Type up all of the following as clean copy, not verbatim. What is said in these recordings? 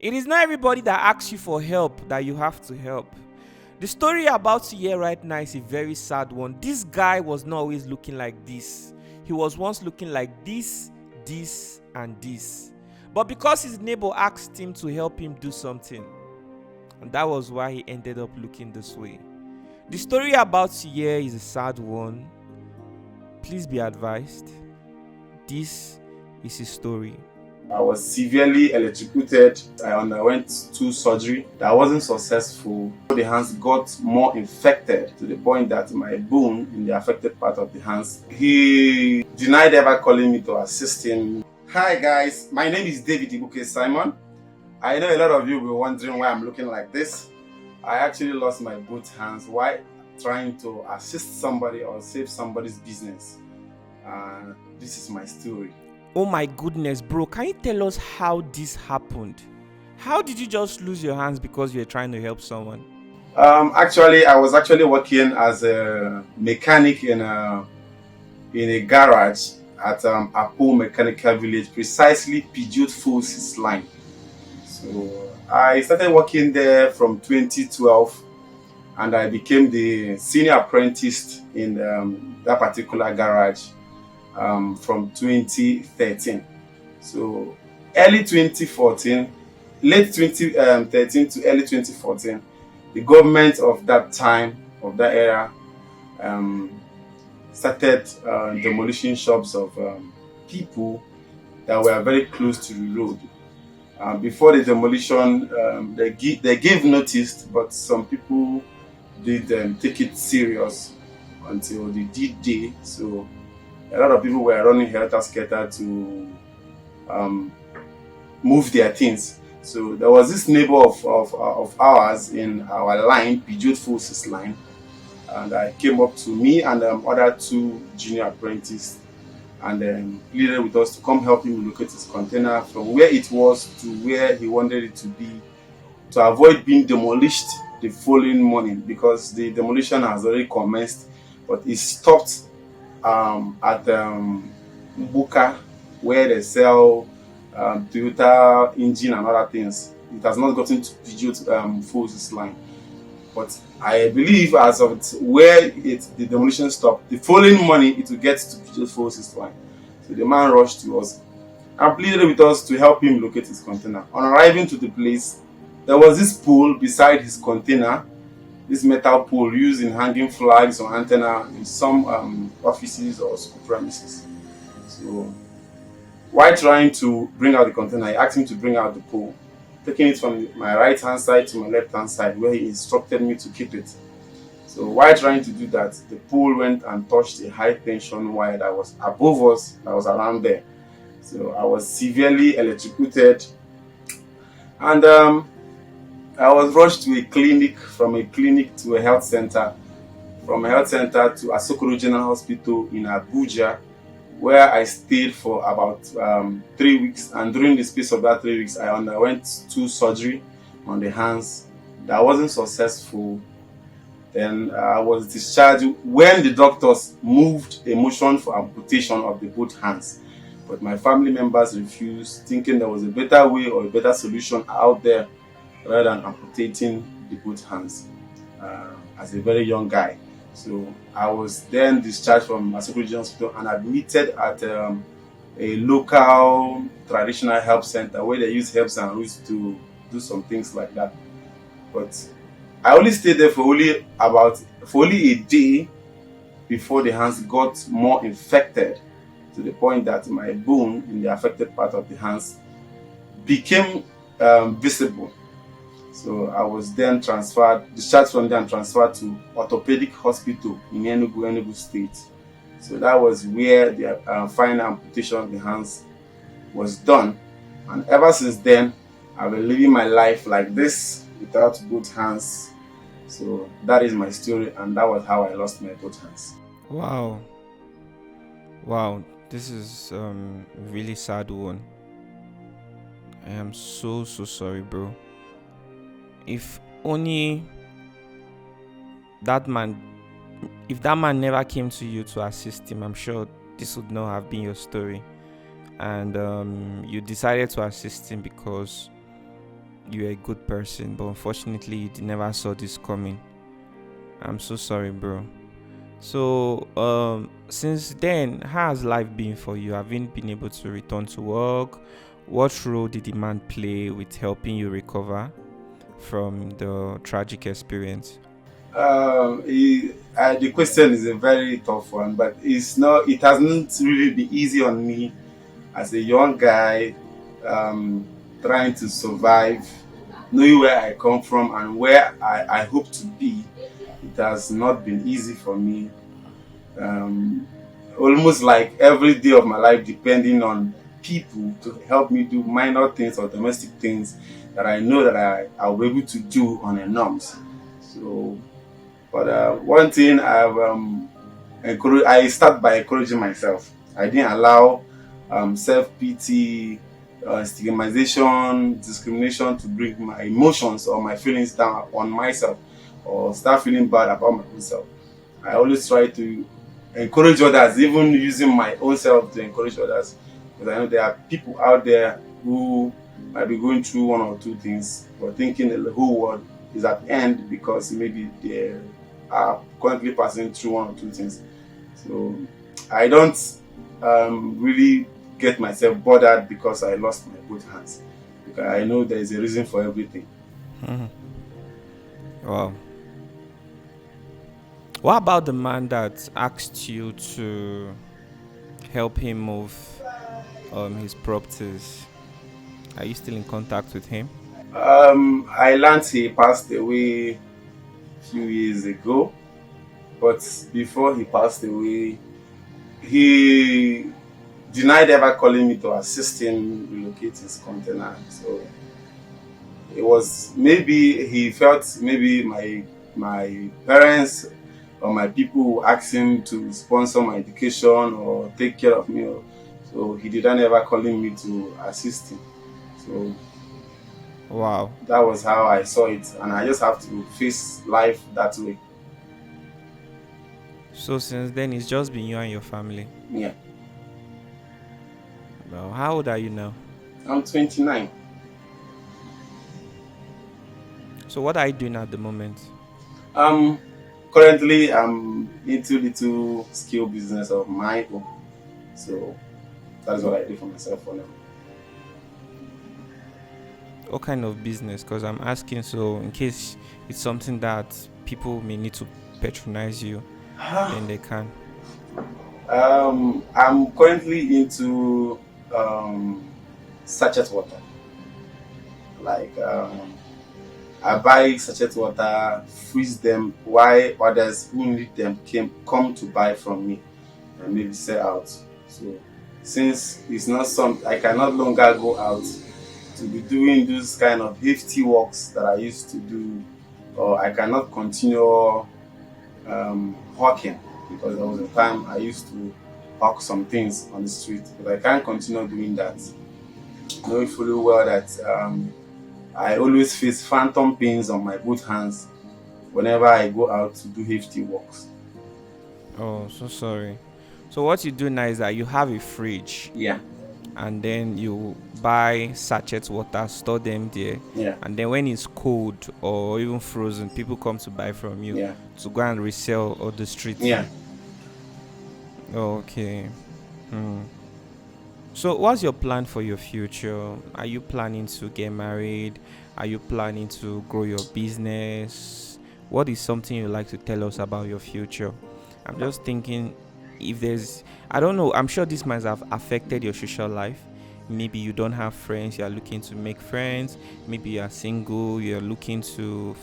It is not everybody that asks you for help that you have to help. The story about to hear right now is a very sad one. This guy was not always looking like this. He was once looking like this, and this. But because his neighbor asked him to help him do something, and that was why he ended up looking this way. The story about to hear is a sad one. Please be advised. This is his story. I was severely electrocuted. I underwent 2 surgery that wasn't successful. The hands got more infected to the point that my bone in the affected part of the hands. He denied ever calling me to assist him. Hi guys, my name is David Udu Simon. I know a lot of you will be wondering why I'm looking like this. I actually lost my both hands while trying to assist somebody or save somebody's business. This is my story. Oh my goodness, bro. Can you tell us how this happened? How did you just lose your hands because you're trying to help someone? Actually, I was actually working as a mechanic in a garage at Apo Mechanical Village, precisely Peugeot Forces line. So I started working there from 2012, and I became the senior apprentice in that particular garage from 2013. So early 2014, late 2013 to early 2014, the government of that time, of that era, started demolishing shops of people that were very close to the road. Before the demolition, they gave notice, but some people did take it serious until the D-Day. So a lot of people were running helter-skelter to move their things. So there was this neighbor of ours in our line, Peugeot Forces line, and came up to me and other 2 junior apprentices, and pleaded with us to come help him locate his container from where it was to where he wanted it to be, to avoid being demolished the following morning, because the demolition has already commenced, but it stopped at Buka, where they sell Toyota engine and other things. It has not gotten to Peugeot Forces line. But I believe as of where the demolition stopped, the following morning it will get to Peugeot Forces line. So the man rushed to us and pleaded with us to help him locate his container. On arriving to the place, there was this pole beside his container, this metal pole used in hanging flags or antenna in some offices or school premises. So while trying to bring out the container, I asked him to bring out the pole, taking it from my right hand side to my left hand side, where he instructed me to keep it. So while trying to do that, the pole went and touched a high tension wire that was above us, that was around there. So I was severely electrocuted, and I was rushed to a clinic, from a clinic to a health center, from a health center to Asokoro General Hospital in Abuja, where I stayed for about 3 weeks. And during the space of that 3 weeks, I underwent 2 surgery on the hands that wasn't successful. Then I was discharged when the doctors moved a motion for amputation of the both hands. But my family members refused, thinking there was a better way or a better solution out there rather than amputating the both hands as a very young guy. So I was then discharged from Asokoro General Hospital and admitted at a local traditional health center where they use herbs and roots to do some things like that. But I only stayed there for only a day before the hands got more infected, to the point that my bone in the affected part of the hands became visible. So I was then discharged from there and transferred to orthopedic hospital in Enugu State. So that was where the final amputation of the hands was done. And ever since then, I've been living my life like this, without both hands. So that is my story, and that was how I lost my both hands. Wow, this is really sad one. I am so sorry, bro. If only that man never came to you to assist him, I'm sure this would not have been your story. And you decided to assist him because you're a good person, but unfortunately you never saw this coming. I'm so sorry, bro. So, since then, how has life been for you? Haven't been able to return to work? What role did the man play with helping you recover from the tragic experience? The question is a very tough one, but it's not. It hasn't really been easy on me as a young guy, um, trying to survive, knowing where I come from and where I hope to be. It has not been easy for me. Um, Almost like every day of my life depending on people to help me do minor things or domestic things that I know that I'll be able to do on a norms. So, but one thing I start by encouraging myself. I didn't allow self-pity, stigmatization, discrimination to bring my emotions or my feelings down on myself or start feeling bad about myself. I always try to encourage others, even using my own self to encourage others. Because I know there are people out there who might be going through one or two things, but thinking the whole world is at end because maybe they are currently passing through one or two things. So I don't really get myself bothered because I lost my both hands. Because I know there is a reason for everything. Mhm. Wow. What about the man that asked you to help him move his properties? Are you still in contact with him? I learned he passed away a few years ago, but before he passed away, he denied ever calling me to assist him relocate his container. So it was maybe he felt maybe my parents or my people asked him to sponsor my education or take care of me. So he didn't ever calling me to assist him. So Wow. that was how I saw it, and I just have to face life that way. So since then, it's just been you and your family. Yeah, Well, how old are you now? I'm 29. So what are you doing at the moment? Um, Currently I'm into little skill business of my own. So that is what I do for myself for now. What kind of business? Because I'm asking so in case it's something that people may need to patronize you, then they can. I'm currently into um, sachet water. Like I buy sachet water, freeze them, while others who need them come to buy from me and maybe sell out. So since it's not some, I can no longer go out to be doing those kind of hefty works that I used to do, or I cannot continue hawking because there was a time I used to hawk some things on the street, but I can't continue doing that. Knowing fully well that I always face phantom pains on my both hands whenever I go out to do hefty works. Oh, so sorry. So what you do now is that you have a fridge Yeah, and then you buy sachet water, store them there, yeah, and then when it's cold or even frozen, people come to buy from you yeah, to go and resell on the street. yeah. Okay. Hmm. So, what's your plan for your future? Are you planning to get married? Are you planning to grow your business? What is something you'd like to tell us about your future? I'm just thinking if there's, I don't know, I'm sure this might have affected your social life. Maybe you don't have friends, you are looking to make friends. Maybe you are single, you're looking to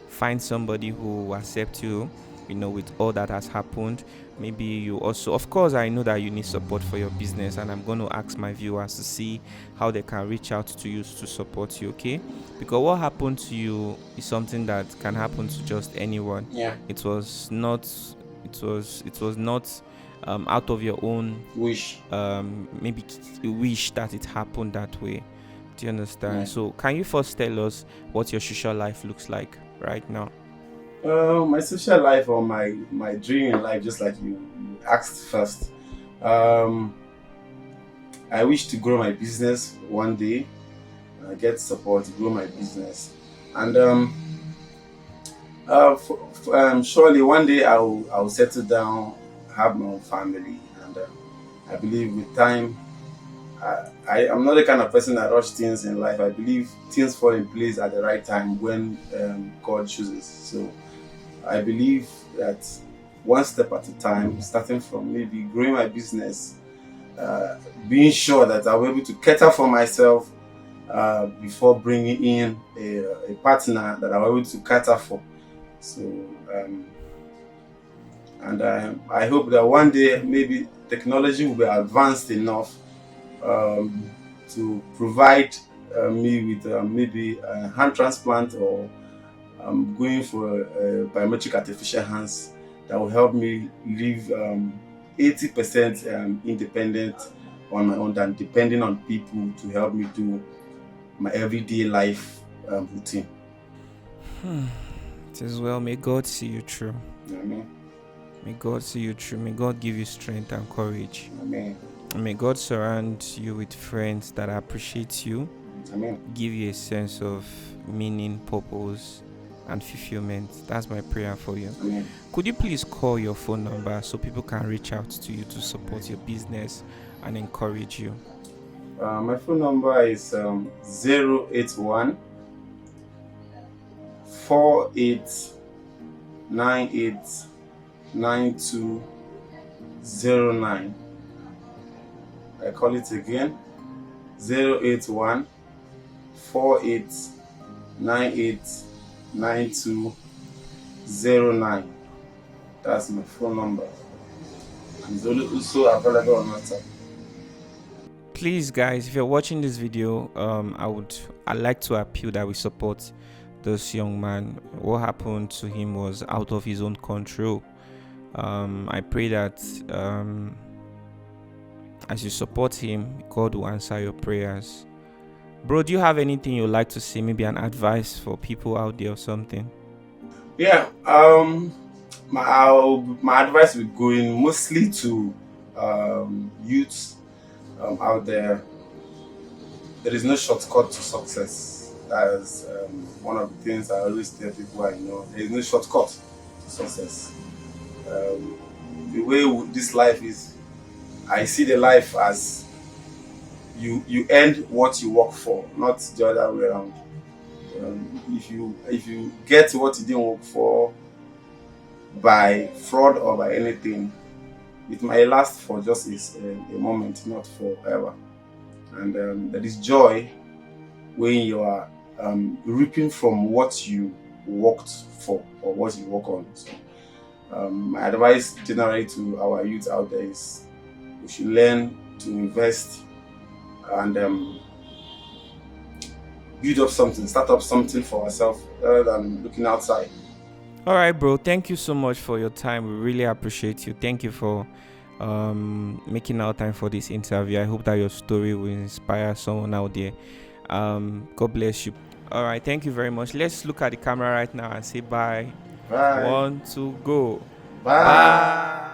find somebody who will accept you, with all that has happened. Maybe you also, of course, I know that you need support for your business, and I'm going to ask my viewers to see how they can reach out to you to support you, okay? Because what happened to you is something that can happen to just anyone. Yeah. It was not, it was not out of your own Wish. maybe wish that it happened that way. Do you understand? Yeah. So can you first tell us what your social life looks like right now? My social life or my dream in life, just like you asked first. Um, I wish to grow my business one day. get support, grow my business, and surely one day I'll settle down, have my own family, and I believe with time. I'm not the kind of person that rush things in life. I believe things fall in place at the right time when God chooses. So I believe that one step at a time, starting from maybe growing my business, uh, being sure that I'll be able to cater for myself before bringing in a partner that I'll be able to cater for. So, and I hope that one day maybe technology will be advanced enough um, to provide me with maybe a hand transplant, or going for biometric artificial hands that will help me live 80% independent on my own than depending on people to help me do my everyday life routine. It is well. May God see you through. Amen. May God see you through. May God give you strength and courage. Amen. And may God surround you with friends that appreciate you, Amen. give you a sense of meaning, purpose, and fulfillment. That's my prayer for you. Amen. Could you please call your phone number so people can reach out to you to support your business and encourage you? My phone number is 081 48989209. I call it again, 081 48989209. That's my phone number. And it's also available on WhatsApp. Please, guys, if you're watching this video, I'd like to appeal that we support this young man. What happened to him was out of his own control. I pray that as you support him, God will answer your prayers. Bro, do you have anything you'd like to say? Maybe an advice for people out there or something? Yeah. My advice will go in mostly to youths out there. There is no shortcut to success. That is one of the things I always tell people I know. There is no shortcut to success. The way this life is, I see the life as you earn what you work for, not the other way around. If you get what you didn't work for by fraud or by anything, it might last for just a moment, not forever. And there is joy when you are reaping from what you worked for or what you work on. So, my advice generally to our youth out there is we should learn to invest and build up something, start up something for ourselves rather than looking outside. All right, bro. Thank you so much for your time. We really appreciate you. Thank you for making out time for this interview. I hope that your story will inspire someone out there. God bless you. All right. Thank you very much. Let's look at the camera right now and say bye. Bye. 1, 2, go. Bye.